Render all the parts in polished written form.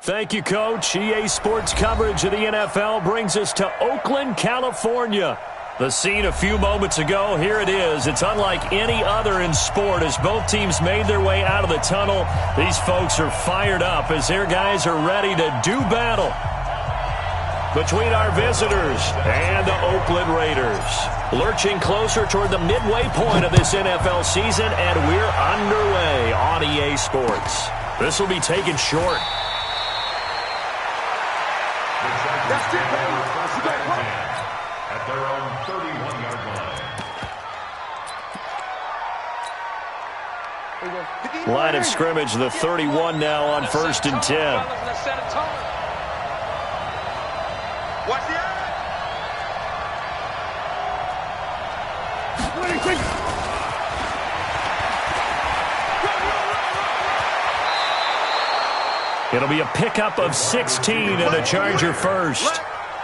Thank you, Coach. EA Sports coverage of the NFL brings us to Oakland, California. The scene a few moments ago, here it is. It's unlike any other in sport as both teams made their way out of the tunnel. These folks are fired up as their guys are ready to do battle between our visitors and the Oakland Raiders. Lurching closer toward the midway point of this NFL season, and we're underway on EA Sports. This will be taken short. At their own 31-yard line. Line of scrimmage, the 31 now on 1st and 10. Watch the eye. It'll be a pickup of 16 and a Charger first.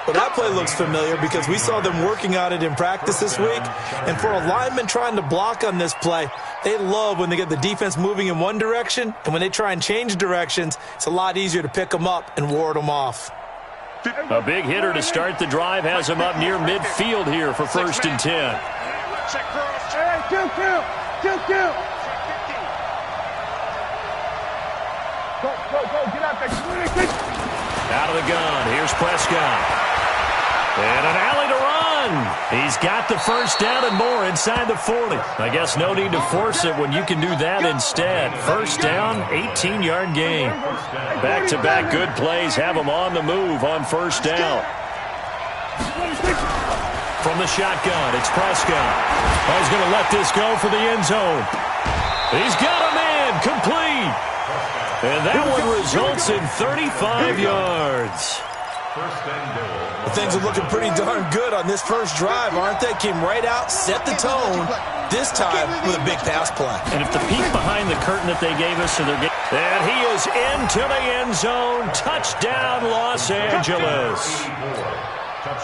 Well, that play looks familiar because we saw them working on it in practice this week. And for a lineman trying to block on this play, they love when they get the defense moving in one direction. And when they try and change directions, it's a lot easier to pick them up and ward them off. A big hitter to start the drive has him up near midfield here for 1st and 10. Check cross. Hey, kill. Go, get out there. Out of the gun, here's Prescott. And an alley to run. He's got the first down and more inside the 40. I guess no need to force it when you can do that instead. First down, 18-yard gain. Back-to-back good plays have him on the move on 1st down. From the shotgun, it's Prescott. He's going to let this go for the end zone. He's got him in, complete. And that one results in 35 yards. Things are looking pretty darn good on this first drive, aren't they? Came right out, set the tone, this time with a big pass play. And if the peek behind the curtain that they gave us, so they're getting... And he is into the end zone. Touchdown, Los Angeles.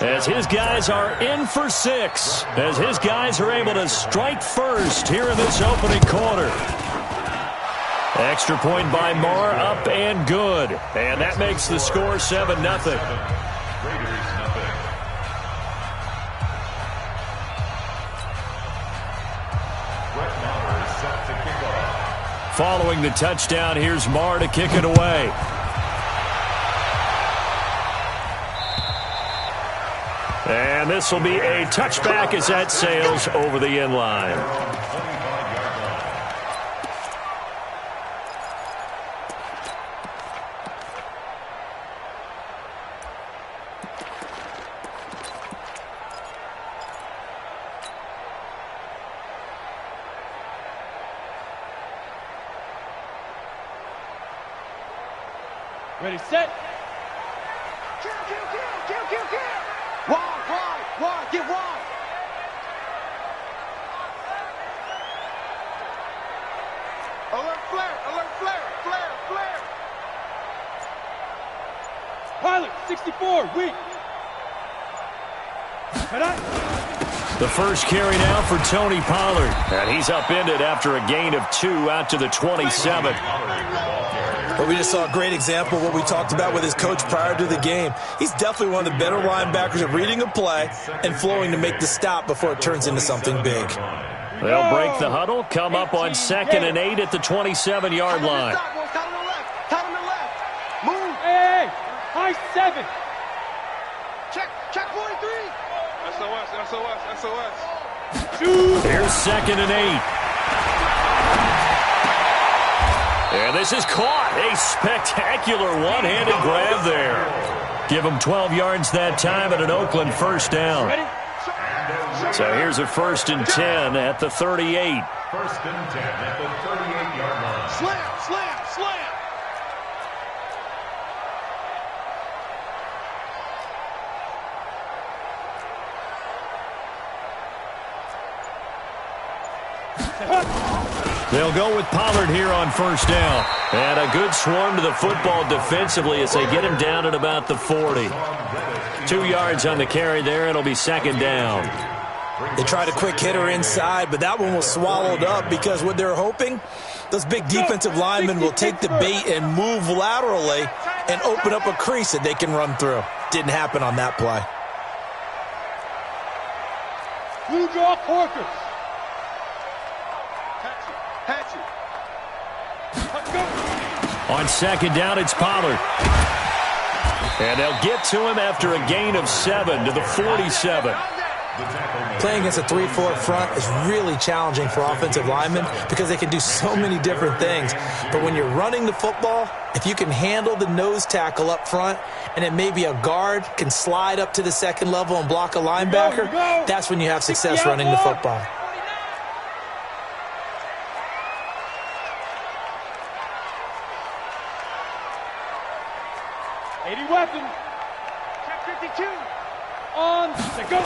As his guys are in for 6. As his guys are able to strike first here in this opening quarter. Extra point by Moore, up and good. And that makes the score 7-0. Following the touchdown, here's Moore to kick it away. And this will be a touchback as that sails over the end line. Ready, set. Kill. Wide, get wide. Alert flare. Pilot, 64, weak. The first carry now for Tony Pollard. And he's upended after a gain of 2 out to the 27. But we just saw a great example of what we talked about with his coach prior to the game. He's definitely one of the better linebackers at reading a play and flowing to make the stop before it turns into something big. They'll break the huddle, come up on 2nd and 8 at the 27-yard line. Tight on the left. Move. Hey, high 7. Check 43. SOS. Here's 2nd and 8. And this is caught. A spectacular one-handed grab there. Give him 12 yards that time and an Oakland first down. So here's a 1st and 10 at the 38. 1st and 10 at the 38-yard line. Slam. They'll go with Pollard here on 1st down. And a good swarm to the football defensively as they get him down at about the 40. 2 yards on the carry there. It'll be 2nd down. They tried a quick hitter inside, but that one was swallowed up because what they're hoping, those big defensive linemen will take the bait and move laterally and open up a crease that they can run through. Didn't happen on that play. Blue draw corkers. Patch it. Let's go. On second down, it's Pollard. And they'll get to him after a gain of 7 to the 47. Playing against a 3-4 front is really challenging for offensive linemen because they can do so many different things. But when you're running the football, if you can handle the nose tackle up front and then maybe a guard can slide up to the second level and block a linebacker, that's when you have success running the football. Weapon. Check 52. On the go.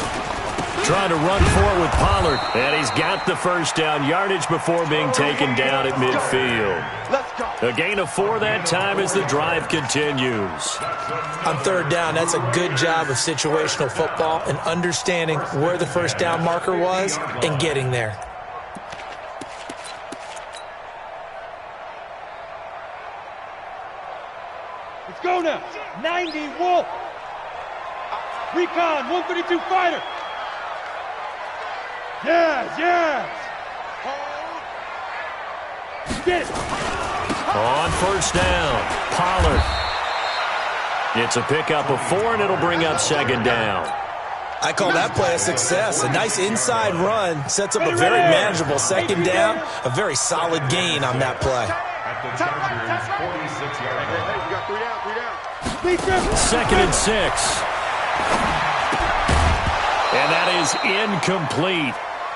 Trying to run for it with Pollard. And he's got the first down yardage before being taken down at midfield. Let's go. A gain of 4 that time as the drive continues. On third down, that's a good job of situational football and understanding where the first down marker was and getting there. Let's go now. 90 Wolf. Recon 132 fighter. Yes. Get it. On first down, Pollard. It's a pickup of 4, and it'll bring up second down. I call that play a success. A nice inside run sets up a very manageable second down. A very solid gain on that play. At the Chargers' 46-yard line. Hey, you got 3 down. Second and 6. And that is incomplete.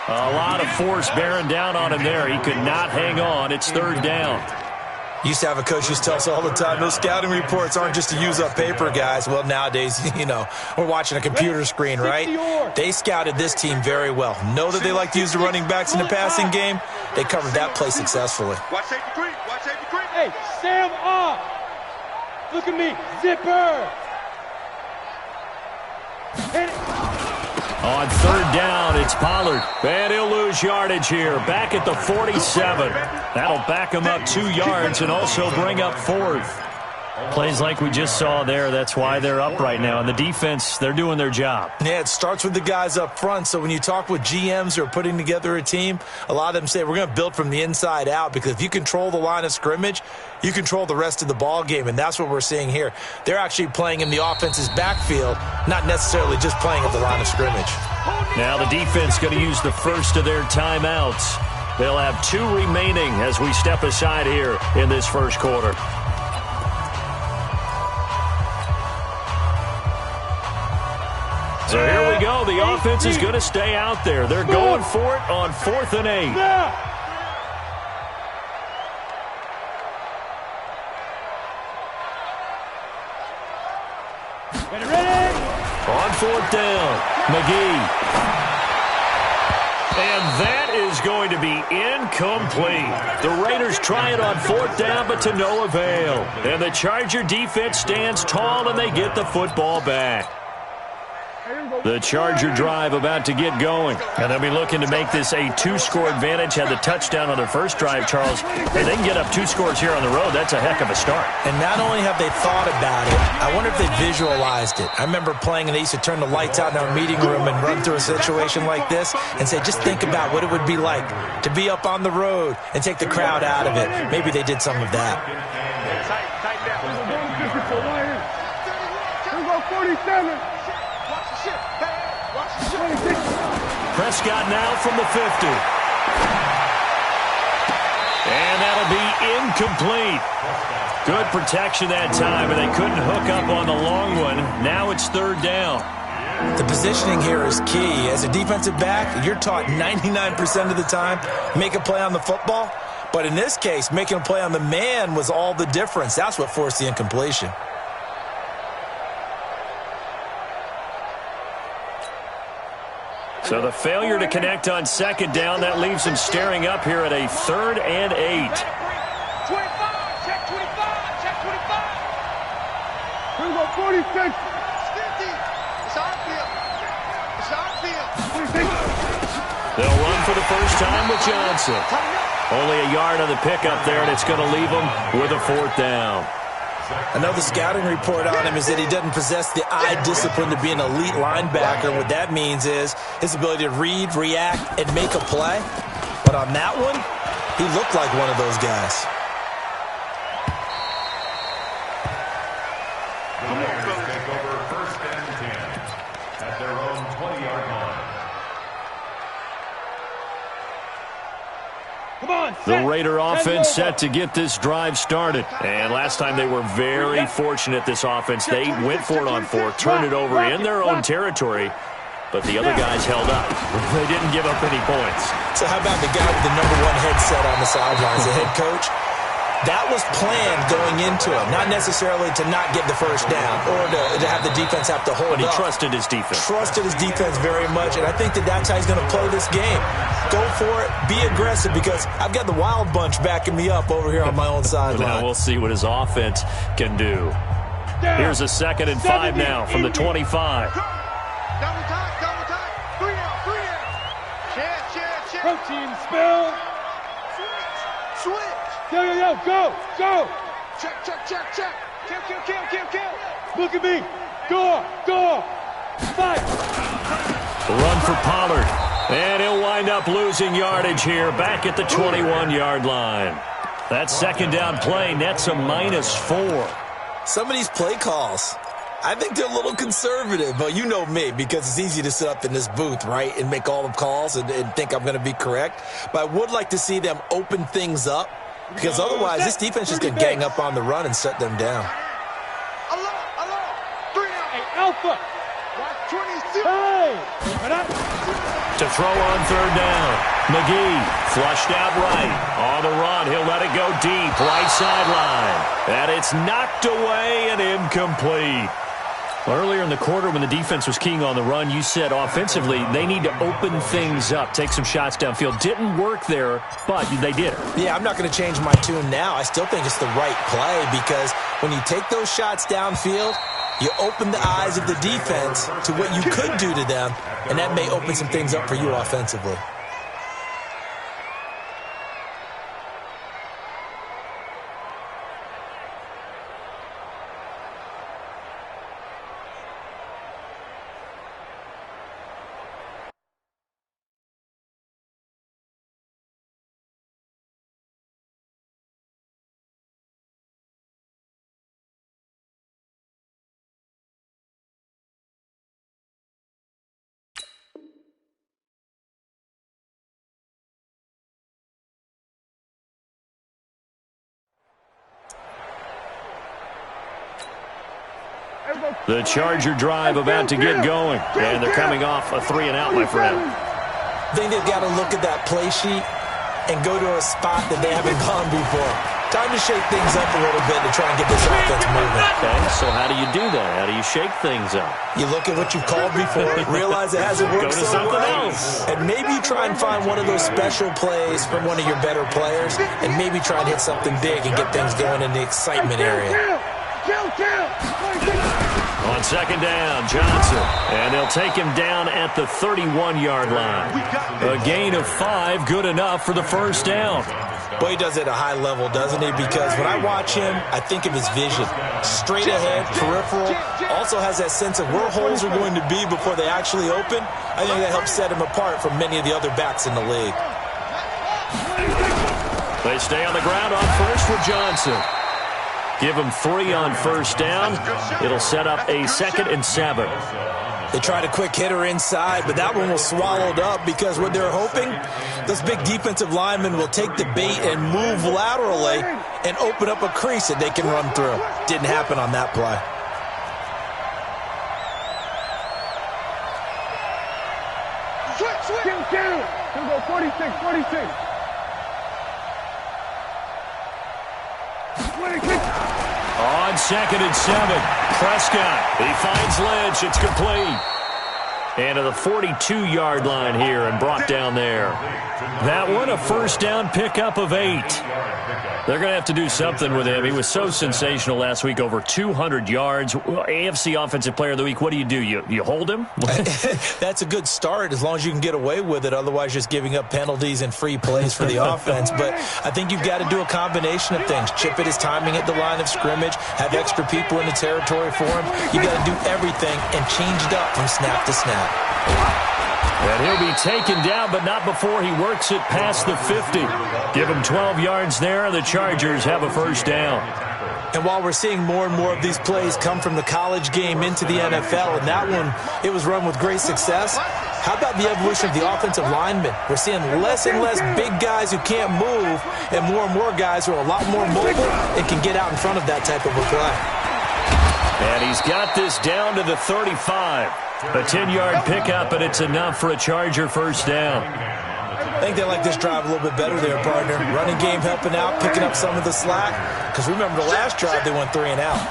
A lot of force bearing down on him there. He could not hang on. It's third down. Used to have a coach who used to tell us all the time, those scouting reports aren't just to use up paper, guys. Well, nowadays, we're watching a computer screen, right? They scouted this team very well. Know that they like to use the running backs in the passing game. They covered that play successfully. Watch safety creep. Hey, Sam off. Look at me. Zipper. Hit it. On third down, it's Pollard. And he'll lose yardage here. Back at the 47. That'll back him up 2 yards and also bring up 4th. Plays like we just saw there. That's why they're up right now. And the defense, they're doing their job. Yeah, it starts with the guys up front. So when you talk with GMs who are putting together a team, a lot of them say we're going to build from the inside out, because if you control the line of scrimmage, you control the rest of the ball game, and that's what we're seeing here. They're actually playing in the offense's backfield, not necessarily just playing at the line of scrimmage. Now the defense going to use the first of their timeouts. They'll have 2 remaining as we step aside here in this first quarter. So here we go. The offense is going to stay out there. They're going for it on 4th and 8. Ready? On 4th down, McGee. And that is going to be incomplete. The Raiders try it on 4th down, but to no avail. And the Charger defense stands tall, and they get the football back. The Charger drive about to get going. And they'll be looking to make this a 2-score advantage. Had the touchdown on their first drive, Charles. Hey, they can get up 2 scores here on the road. That's a heck of a start. And not only have they thought about it, I wonder if they visualized it. I remember playing, and they used to turn the lights out in our meeting room and run through a situation like this and say, just think about what it would be like to be up on the road and take the crowd out of it. Maybe they did some of that. Tight down. 47. Prescott now from the 50. And that'll be incomplete. Good protection that time, and they couldn't hook up on the long one. Now it's third down. The positioning here is key. As a defensive back, you're taught 99% of the time, make a play on the football. But in this case, making a play on the man was all the difference. That's what forced the incompletion. So the failure to connect on second down, that leaves them staring up here at a 3rd and 8. 25. Check 25. Check 25. Here we go, 46. 50. It's our field. It's our field. 46. They'll run for the first time with Johnson. Only a yard on the pickup there, and it's going to leave them with a 4th down. Another scouting report on him is that he doesn't possess the eye discipline to be an elite linebacker. What that means is his ability to read, react, and make a play. But on that one, he looked like one of those guys. The Raiders take over 1st and 10 at their own 20-yard line. Come on, The Raider offense set to get this drive started. And last time they were very fortunate, this offense. They went for it on 4, turned it over in their own territory, but the other guys held up. They didn't give up any points. So how about the guy with the #1 headset on the sidelines, the head coach? That was planned going into it, not necessarily to not get the first down or to have the defense have to hold up. But he trusted his defense. Trusted his defense very much, and I think that's how he's going to play this game. Go for it, be aggressive, because I've got the wild bunch backing me up over here on my own sideline. Now we'll see what his offense can do. Here's a 2nd and 5 now from the 25. Double time. 3 down. Check. Protein spill. Switch. Yo, go. Check. Kill. Look at me. Go. Fight. The run for Pollard. And he'll wind up losing yardage here back at the 21-yard line. That 2nd down play nets a -4. Some of these play calls, I think they're a little conservative, but you know me, because it's easy to sit up in this booth, right, and make all the calls and think I'm going to be correct. But I would like to see them open things up, because otherwise this defense is going to gang up on the run and shut them down. Alone. 3 down. Hey, Alpha. Watch 26. Hey. To throw on 3rd down. McGee flushed out right. On the run, he'll let it go deep. Right sideline. And it's knocked away and incomplete. Earlier in the quarter when the defense was keying on the run, you said offensively they need to open things up, take some shots downfield. Didn't work there, but they did it. Yeah, I'm not going to change my tune now. I still think it's the right play, because when you take those shots downfield, you open the eyes of the defense to what you could do to them, and that may open some things up for you offensively. The Charger drive about to get going. And they're coming off a 3 and out, my friend. I think they've got to look at that play sheet and go to a spot that they haven't gone before. Time to shake things up a little bit to try and get this offense moving. Okay, so how do you do that? How do you shake things up? You look at what you've called before, realize it hasn't worked Go to so something well, else. and maybe you try and find one of those special plays from one of your better players, and maybe try and hit something big and get things going in the excitement area. On 2nd down, Johnson. And they'll take him down at the 31-yard line. A gain of 5, good enough for the 1st down. Boy, he does it at a high level, doesn't he? Because when I watch him, I think of his vision. Straight ahead, peripheral. Also has that sense of where holes are going to be before they actually open. I think that helps set him apart from many of the other backs in the league. They stay on the ground on 1st with Johnson. Give him 3 on 1st down. It'll set up a 2nd and 7. They tried a quick hitter inside, but that one was swallowed up because what they're hoping, those big defensive linemen will take the bait and move laterally and open up a crease that they can run through. Didn't happen on that play. Switch. Down. Go 46. On 2nd and 7, Prescott. He finds Lynch. It's complete. And to the 42-yard line here and brought down there. That one, a first down pickup of 8. They're going to have to do something with him. He was so sensational last week, over 200 yards. AFC Offensive Player of the Week, what do? You hold him? That's a good start as long as you can get away with it. Otherwise, just giving up penalties and free plays for the offense. But I think you've got to do a combination of things. Chip at his timing at the line of scrimmage, have extra people in the territory for him. You got to do everything and change it up from snap to snap. And he'll be taken down, but not before he works it past the 50. Give him 12 yards there, and the Chargers have a first down. And while we're seeing more and more of these plays come from the college game into the NFL, and that one, it was run with great success, how about the evolution of the offensive linemen? We're seeing less and less big guys who can't move and more guys who are a lot more mobile and can get out in front of that type of a play. And he's got this down to the 35. A 10-yard pickup, and it's enough for a Charger first down. I think they like this drive a little bit better there, partner. Running game helping out, picking up some of the slack. Because remember the last drive, they went 3 and out.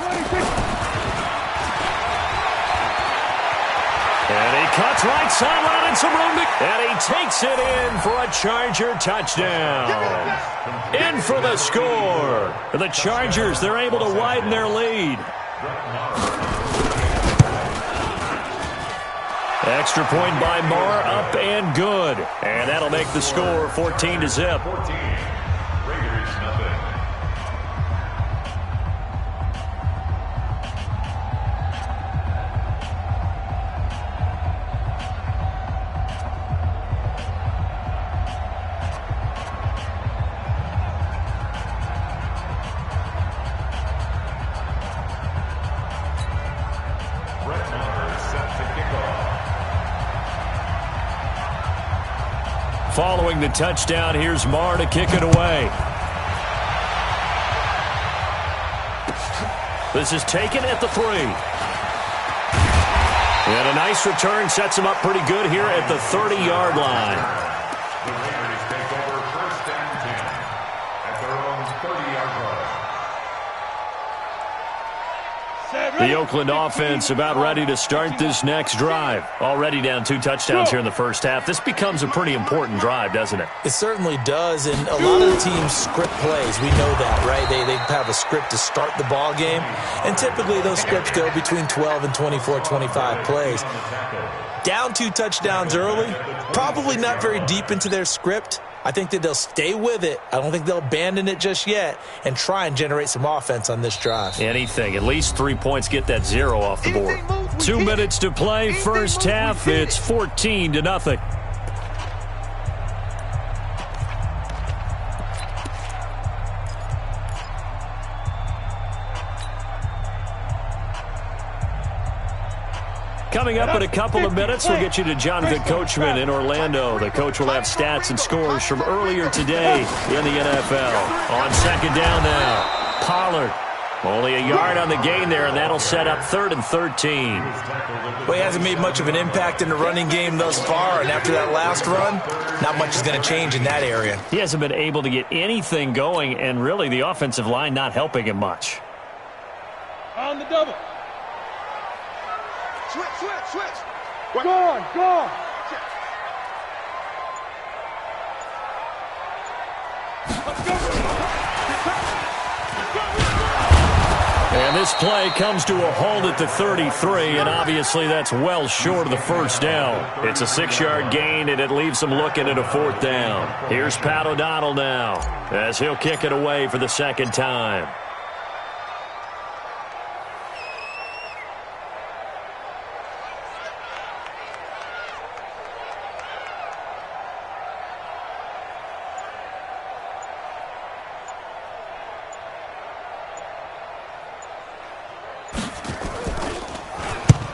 And he cuts right sideline and some room and he takes it in for a Charger touchdown. In for the score. The Chargers, they're able to widen their lead. Extra point by Marr, up and good. And that'll make the score 14-0. 14. Raiders, nothing. Following the touchdown, here's Marr to kick it away. This is taken at the 3. And a nice return sets him up pretty good here at the 30-yard line. The Raiders take over first and 10 at their own 30-yard line. The Oakland offense about ready to start this next drive. Already down 2 touchdowns here in the first half. This becomes a pretty important drive, doesn't it? It certainly does, and a lot of the teams script plays. We know that, right? They have a script to start the ball game, and typically those scripts go between 12 and 24, 25 plays. Down 2 touchdowns early, probably not very deep into their script. I think that they'll stay with it. I don't think they'll abandon it just yet and try and generate some offense on this drive. Anything. At least 3 points, get that 0 off the board. 2 minutes to play, first half. It's 14-0. Coming up in a couple of minutes, we'll get you to Jonathan Coachman in Orlando. The coach will have stats and scores from earlier today in the NFL. On second down now, Pollard. Only a yard on the gain there, and that'll set up 3rd and 13. Well, he hasn't made much of an impact in the running game thus far, and after that last run, not much is going to change in that area. He hasn't been able to get anything going, and really the offensive line not helping him much. On the double. Switch. Go on. And this play comes to a halt at the 33, and obviously that's well short of the first down. It's a 6-yard gain, and it leaves them looking at a 4th down. Here's Pat O'Donnell now, as he'll kick it away for the second time.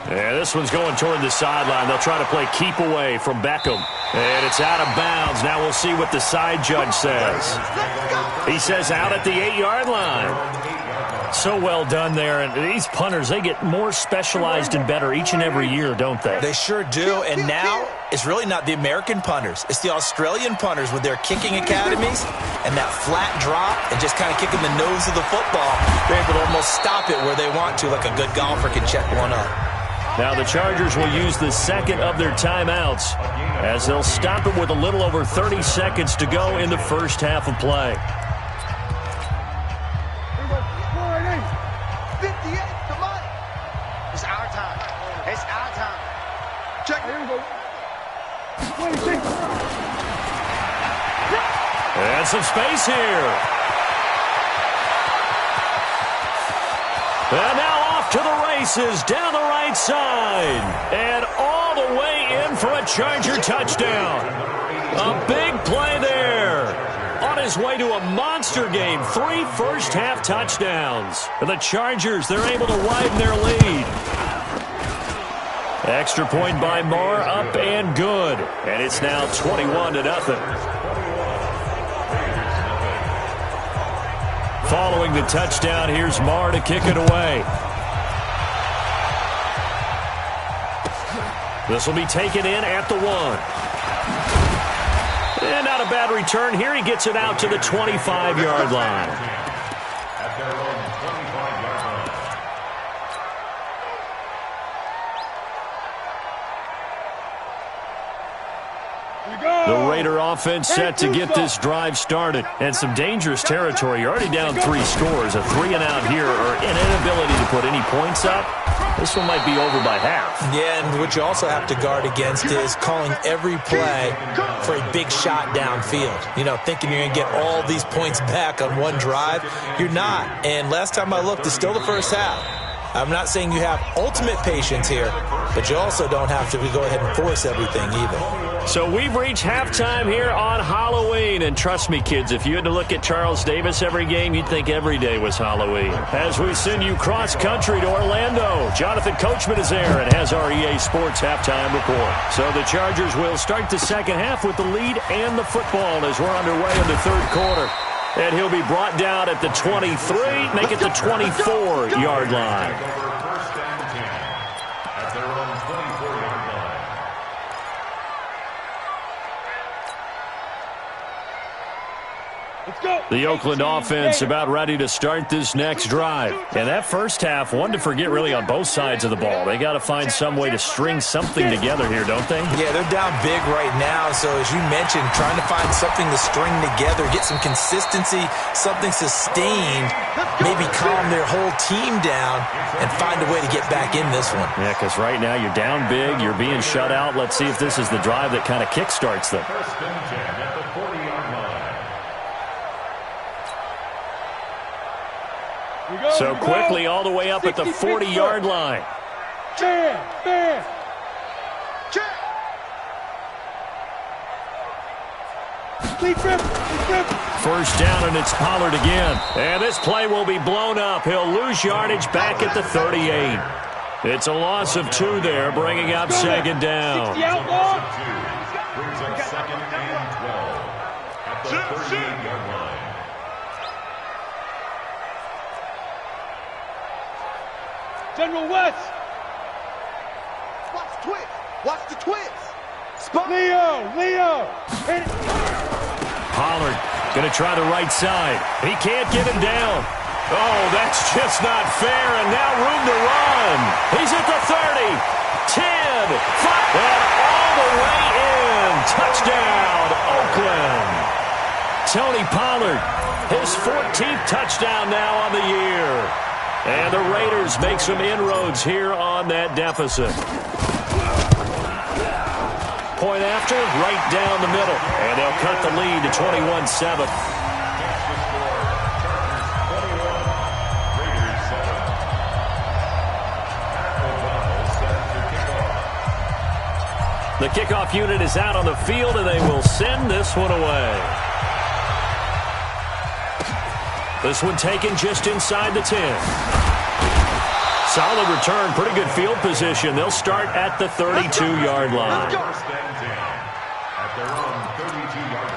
And this one's going toward the sideline. They'll try to play keep away from Beckham. And it's out of bounds. Now we'll see what the side judge says. He says out at the 8-yard line. So well done there. And these punters, they get more specialized and better each and every year, don't they? They sure do. And now it's really not the American punters. It's the Australian punters with their kicking academies and that flat drop and just kind of kicking the nose of the football. They're able to almost stop it where they want to, like a good golfer can check one up. Now the Chargers will use the second of their timeouts as they'll stop it with a little over 30 seconds to go in the first half of play. 58, come on. It's our time. It's our time. Check it. And some space here. And now off to the races down the right side. And all the way in for a Charger touchdown. A big play there. On his way to a monster game. 3 first-half touchdowns. And the Chargers, they're able to widen their lead. Extra point by Marr, up and good. And it's now 21-0. Following the touchdown, here's Marr to kick it away. This will be taken in at the 1. And not a bad return here. He gets it out to the 25-yard line. At their own 25-yard line. The Raider offense set to get this drive started. And some dangerous territory. You're already down 3 scores. A 3-and-out here or an inability to put any points up. This one might be over by half. Yeah, and what you also have to guard against is calling every play for a big shot downfield. You know, thinking you're going to get all these points back on one drive. You're not. And last time I looked, it's still the first half. I'm not saying you have ultimate patience here, but you also don't have to go ahead and force everything either. So we've reached halftime here on Halloween. And trust me, kids, if you had to look at Charles Davis every game, you'd think every day was Halloween. As we send you cross-country to Orlando, Jonathan Coachman is there and has our EA Sports halftime report. So the Chargers will start the second half with the lead and the football as we're underway in the third quarter. And he'll be brought down at the 23, make it the 24-yard line. First and 10 at their own 24-yard line. Let's go. The Oakland offense about ready to start this next drive. And that first half, one to forget really on both sides of the ball. They got to find some way to string something together here, don't they? Yeah, they're down big right now. So as you mentioned, trying to find something to string together, get some consistency, something sustained, maybe calm their whole team down and find a way to get back in this one. Yeah, because right now you're down big, you're being shut out. Let's see if this is the drive that kind of kickstarts them. First and 10 at the 40-yard line. So quickly all the way up at the 40-yard line. Bam! First down, and it's Pollard again. And this play will be blown up. He'll lose yardage back at the 38. It's a loss of 2 there, bringing up second down. Brings up second and 12 at the 38-yard line. General West. Watch the twist. Watch the twist. Leo. Pollard going to try the right side. He can't get him down. Oh, that's just not fair, and now room to run. He's at the 30, 10, 5, and all the way in. Touchdown, Oakland. Tony Pollard, his 14th touchdown now on the year. And the Raiders make some inroads here on that deficit. Point after, right down the middle. And they'll cut the lead to 21-7. The kickoff unit is out on the field, and they will send this one away. This one taken just inside the 10. Solid return, pretty good field position. They'll start at the 32-yard line. First and 10 at their own 32-yard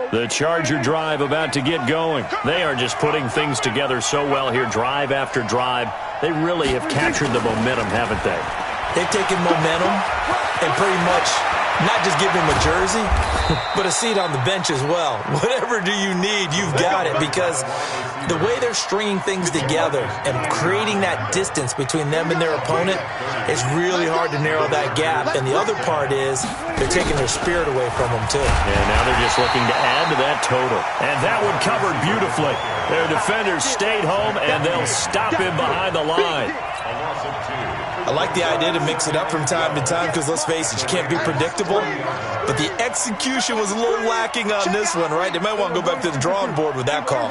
line. The Charger drive about to get going. They are just putting things together so well here, drive after drive. They really have captured the momentum, haven't they? They've taken momentum and pretty much not just give him a jersey, but a seat on the bench as well. Whatever do you need, you've got it, because the way they're stringing things together and creating that distance between them and their opponent, it's really hard to narrow that gap. And the other part is they're taking their spirit away from them, too. And now they're just looking to add to that total. And that one covered beautifully. Their defenders stayed home, and they'll stop him behind the line. I like the idea to mix it up from time to time because, let's face it, you can't be predictable. But the execution was a little lacking on this one, right? They might want to go back to the drawing board with that call.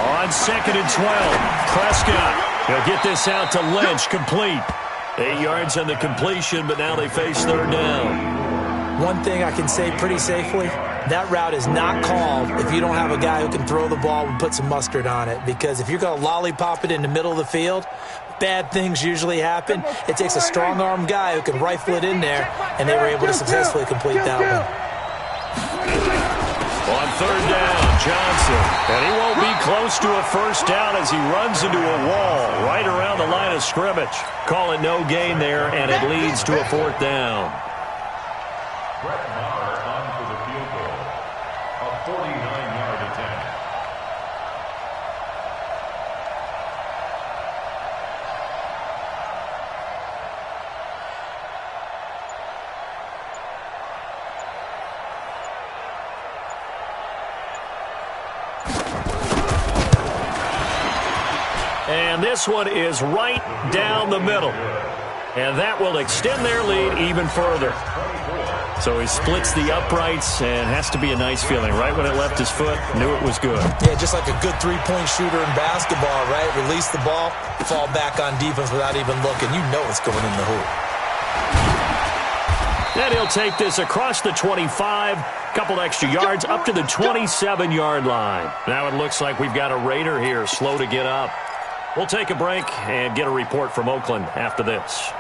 On 2nd and 12, Prescott. He'll get this out to Lynch, complete. 8 yards on the completion, but now they face 3rd down. One thing I can say pretty safely, that route is not called if you don't have a guy who can throw the ball and put some mustard on it. Because if you're going to lollipop it in the middle of the field, bad things usually happen. It takes a strong-arm guy who can rifle it in there, and they were able to successfully complete that one. On 3rd down, Johnson. And he won't be close to a 1st down as he runs into a wall right around the line of scrimmage. Call it no gain there, and it leads to a 4th down. On for the field goal. A 49-yard attempt. And this one is right down the middle. And that will extend their lead even further. So he splits the uprights, and has to be a nice feeling. Right when it left his foot, knew it was good. Yeah, just like a good three-point shooter in basketball, right? Release the ball, fall back on defense without even looking. You know it's going in the hoop. Then he'll take this across the 25, couple extra yards, up to the 27-yard line. Now it looks like we've got a Raider here, slow to get up. We'll take a break and get a report from Oakland after this.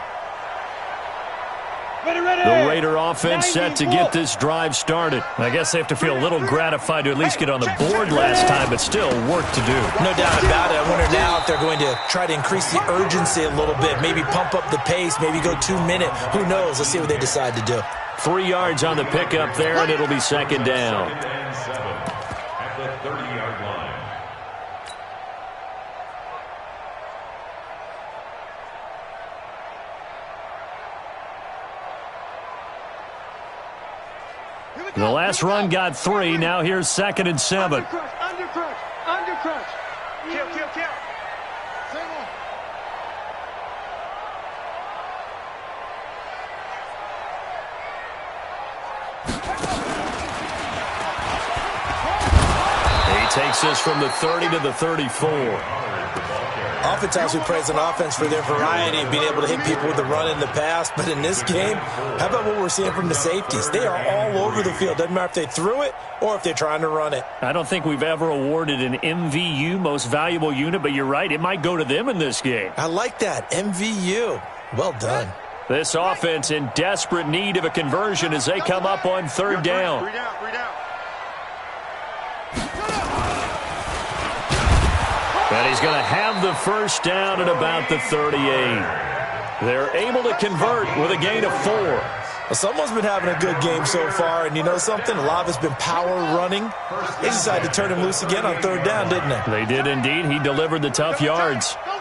The Raider offense set to get this drive started. I guess they have to feel a little gratified to at least get on the board last time, but still work to do. No doubt about it. I wonder now if they're going to try to increase the urgency a little bit, maybe pump up the pace, maybe go 2-minute. Who knows? Let's see what they decide to do. 3 yards on the pickup there, and it'll be 2nd down. At the 30-yard line. The last run got 3. Now here's 2nd and 7. Undercrunch. Kill. Same on. He takes this from the 30 to the 34. Oftentimes we praise an offense for their variety of being able to hit people with the run and the pass, but in this game, how about what we're seeing from the safeties? They are all over the field. Doesn't matter if they threw it or if they're trying to run it. I don't think we've ever awarded an MVU, most valuable unit, but you're right, it might go to them in this game. I like that, MVU. Well done. This offense in desperate need of a conversion as they come up on 3rd down. 3 down. And he's going to have the 1st down at about the 38. They're able to convert with a gain of 4. Well, someone's been having a good game so far, and you know something? A lot of it's been power running. They decided to turn him loose again on 3rd down, didn't they? They did indeed. He delivered the tough yards. Go.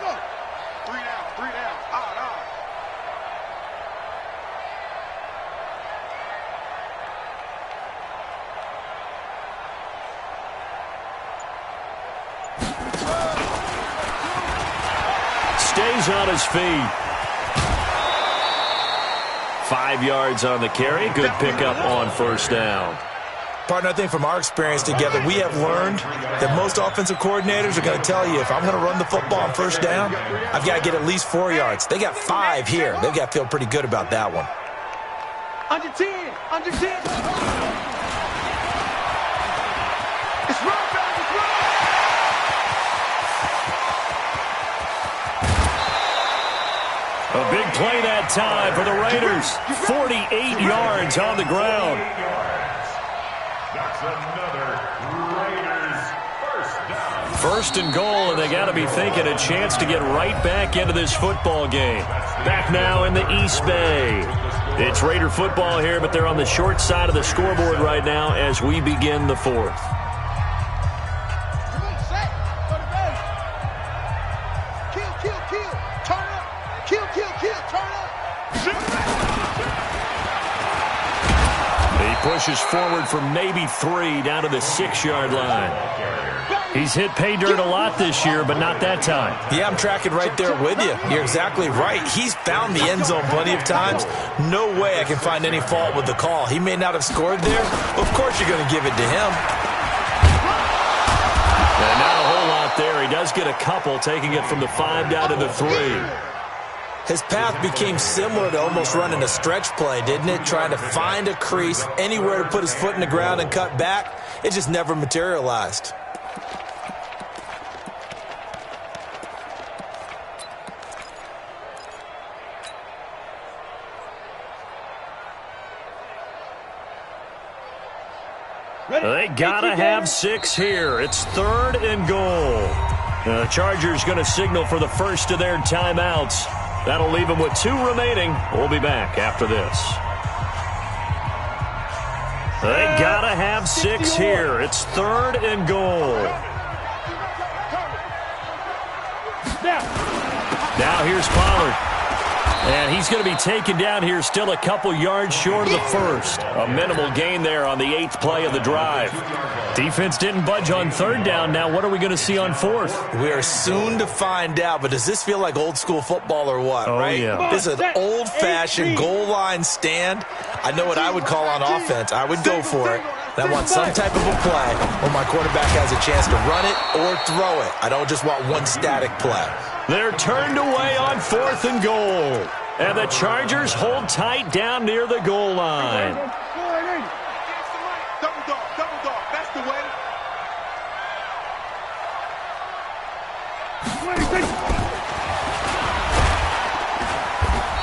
3 down. Out. Stays on his feet. 5 yards on the carry. Good pickup on 1st down. Partner, I think from our experience together, we have learned that most offensive coordinators are going to tell you, if I'm going to run the football on 1st down, I've got to get at least 4 yards. They got 5 here. They've got to feel pretty good about that one. Under 10. It's run. A big play that time for the Raiders. 48 yards on the ground. another Raiders first down. First and goal, and they got to be thinking a chance to get right back into this football game. Back now in the East Bay. It's Raider football here, but they're on the short side of the scoreboard right now as we begin the fourth. He pushes forward for maybe 3 down to the 6-yard line. He's hit pay dirt a lot this year, but not that time. Yeah, I'm tracking right there with you. You're exactly right. He's found the end zone plenty of times. No way I can find any fault with the call. He may not have scored there. Of course you're going to give it to him. And not a whole lot there. He does get a couple, taking it from the 5 down to the 3. His path became similar to almost running a stretch play, didn't it? Trying to find a crease, anywhere to put his foot in the ground and cut back. It just never materialized. They gotta have 6 here. It's 3rd and goal. The Chargers going to signal for the first of their timeouts. That'll leave them with 2 remaining. We'll be back after this. They gotta have 6 here. It's 3rd and goal. Now here's Pollard. And he's going to be taken down here, still a couple yards short of the first. A minimal gain there on the 8th play of the drive. Defense didn't budge on 3rd down. Now what are we going to see on 4th? We are soon to find out, but does this feel like old school football or what, right? Yeah. This is an old-fashioned goal line stand. I know what I would call on offense. I would go for it. And I want some type of a play where my quarterback has a chance to run it or throw it. I don't just want one static play. They're turned away on 4th and goal. And the Chargers hold tight down near the goal line. Double dog. That's the way.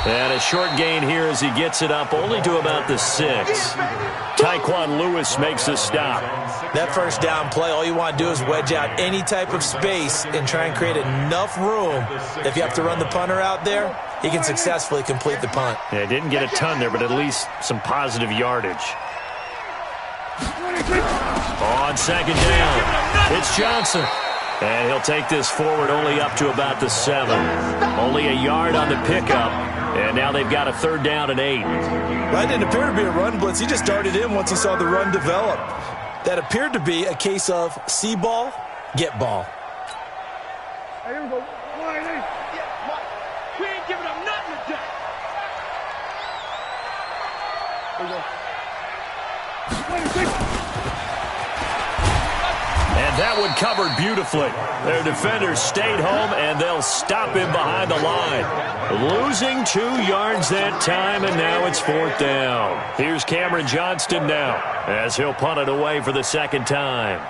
And a short gain here as he gets it up only to about the 6. Tyquan Lewis makes a stop. That first down play, all you want to do is wedge out any type of space and try and create enough room. If you have to run the punter out there, he can successfully complete the punt. Yeah, didn't get a ton there, but at least some positive yardage. On 2nd down, it's Johnson. And he'll take this forward only up to about the 7. Only a yard on the pickup. And now they've got a 3rd down and 8. That didn't appear to be a run blitz. He just darted in once he saw the run develop. That appeared to be a case of see ball, get ball. Hey, here we go. We ain't giving up nothing today. Here we go. And that one covered beautifully. Their defenders stayed home, and they'll stop him behind the line. Losing 2 yards that time, and now it's 4th down. Here's Cameron Johnston now as he'll punt it away for the 2nd time.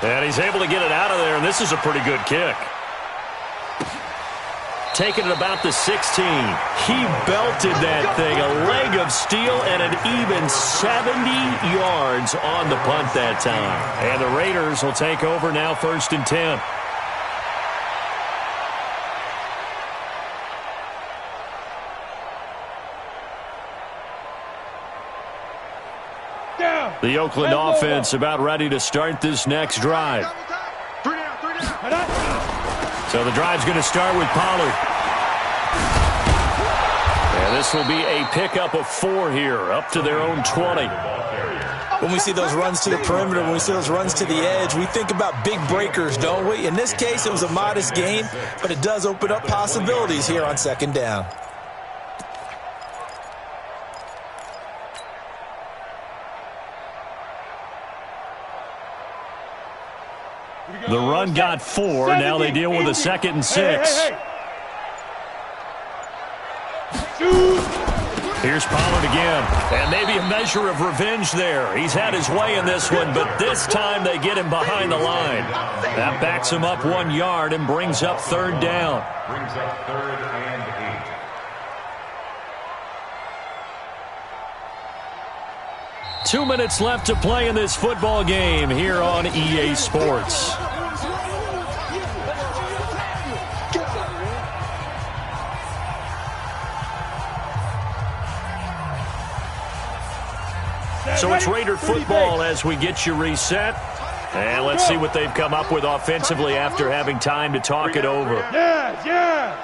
And he's able to get it out of there, and this is a pretty good kick. Taking it about the 16. He belted that thing, a leg of steel, and an even 70 yards on the punt that time. And the Raiders will take over now, 1st and 10. The Oakland offense about ready to start this next drive. So the drive's going to start with Pollard. And this will be a pickup of 4 here, up to their own 20. When we see those runs to the perimeter, when we see those runs to the edge, we think about big breakers, don't we? In this case, it was a modest gain, but it does open up possibilities here on 2nd down. The run got 4. Now they deal with a 2nd and 6. Here's Pollard again. And maybe a measure of revenge there. He's had his way in this one, but this time they get him behind the line. That backs him up 1 yard and brings up third down. Brings up 3rd and 8. 2 minutes left to play in this football game here on EA Sports. So it's Raider football as we get you reset. And let's see what they've come up with offensively after having time to talk it over. Yes, yes.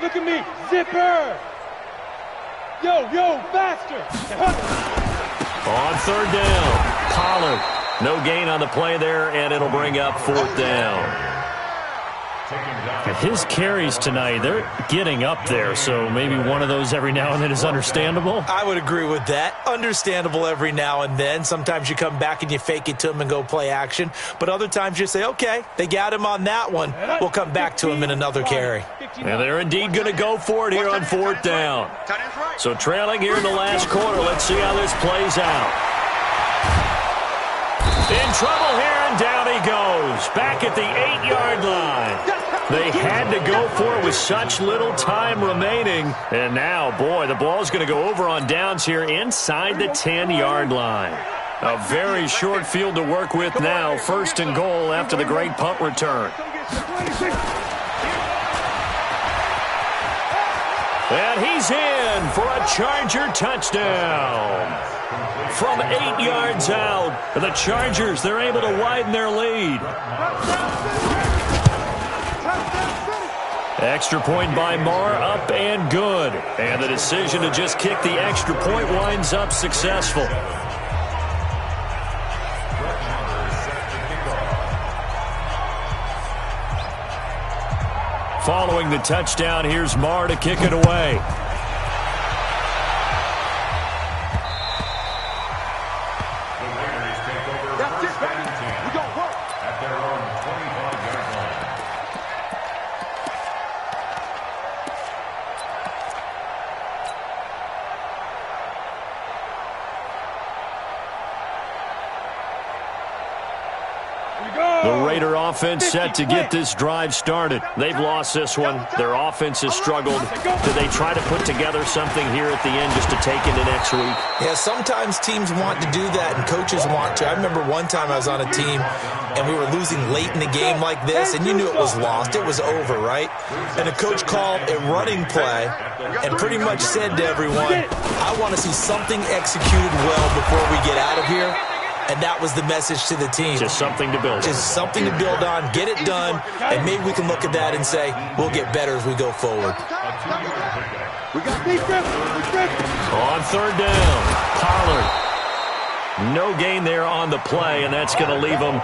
Look at me, zipper. Yo, faster. On third down, Pollard. No gain on the play there, and it'll bring up 4th down. His carries tonight, they're getting up there, so maybe one of those every now and then is understandable. I would agree with that. Understandable every now and then. Sometimes you come back and you fake it to him and go play action. But other times you say, okay, they got him on that one. We'll come back to him in another carry. And they're indeed going to go for it here on 4th down. So trailing here in the last quarter. Let's see how this plays out. In trouble here, and down he goes. Back at the 8-yard line. They had to go for it with such little time remaining. And now, boy, the ball's going to go over on downs here inside the 10-yard line. A very short field to work with now. 1st and goal after the great punt return. And he's in for a Charger touchdown. From 8 yards out, the Chargers, they're able to widen their lead. Extra point by Marr, up and good. And the decision to just kick the extra point winds up successful. Following the touchdown, here's Marr to kick it away. Offense set to get this drive started. They've lost this one. Their offense has struggled. Do they try to put together something here at the end just to take into next week? Yeah, sometimes teams want to do that and coaches want to. I remember one time I was on a team and we were losing late in the game like this, and you knew it was lost. It was over, right? And the coach called a running play and pretty much said to everyone, I want to see something executed well before we get out of here. And that was the message to the team. Just something to build on. Just something to build on, get it done, and maybe we can look at that and say, we'll get better as we go forward. On third down, Pollard. No gain there on the play, and that's going to leave them